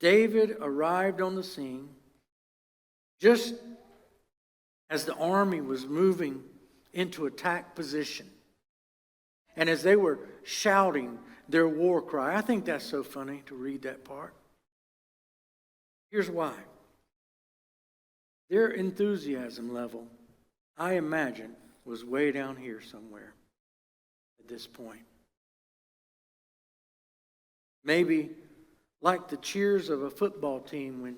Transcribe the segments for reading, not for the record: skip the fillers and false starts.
David arrived on the scene just as the army was moving into attack position. And as they were shouting their war cry, I think that's so funny to read that part. Here's why. Their enthusiasm level, I imagine, was way down here somewhere at this point. Maybe like the cheers of a football team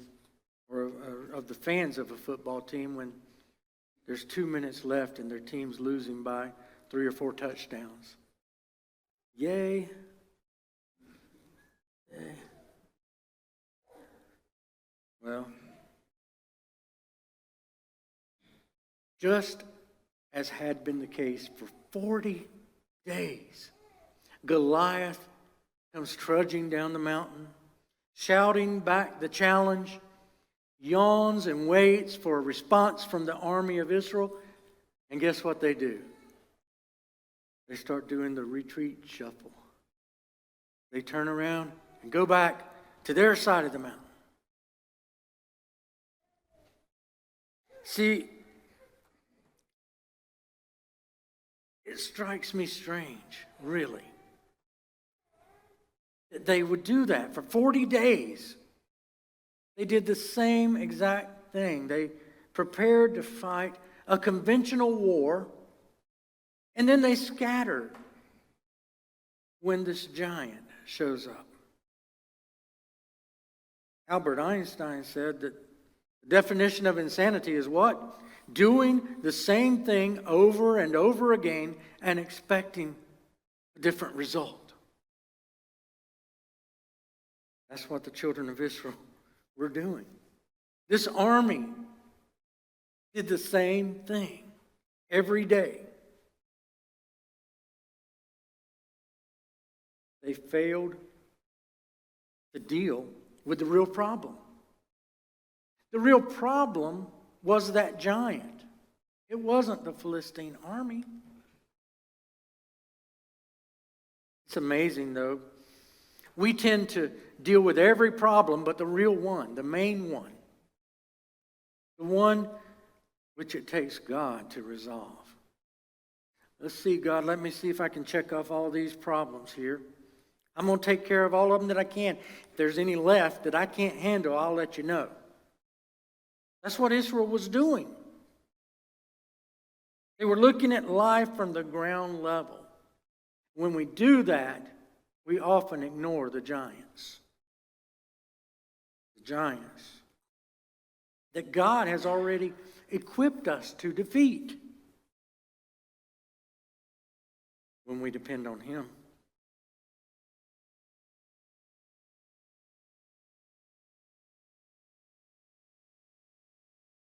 or of the fans of a football team when there's 2 minutes left and their team's losing by 3 or 4 touchdowns. Yay. Yay. Well, just as had been the case for 40 days, Goliath comes trudging down the mountain, shouting back the challenge, yawns and waits for a response from the army of Israel. And guess what they do? They start doing the retreat shuffle. They turn around and go back to their side of the mountain. See, it strikes me strange, really, that they would do that for 40 days. They did the same exact thing. They prepared to fight a conventional war, and then they scattered when this giant shows up. Albert Einstein said that the definition of insanity is what? Doing the same thing over and over again and expecting a different result. That's what the children of Israel were doing. This army did the same thing every day. They failed to deal with the real problem. The real problem was that giant. It wasn't the Philistine army. It's amazing, though. We tend to deal with every problem but the real one, the main one. The one which it takes God to resolve. Let's see, God, let me see if I can check off all these problems here. I'm going to take care of all of them that I can. If there's any left that I can't handle, I'll let you know. That's what Israel was doing. They were looking at life from the ground level. When we do that, we often ignore the giants. The giants that God has already equipped us to defeat when we depend on Him.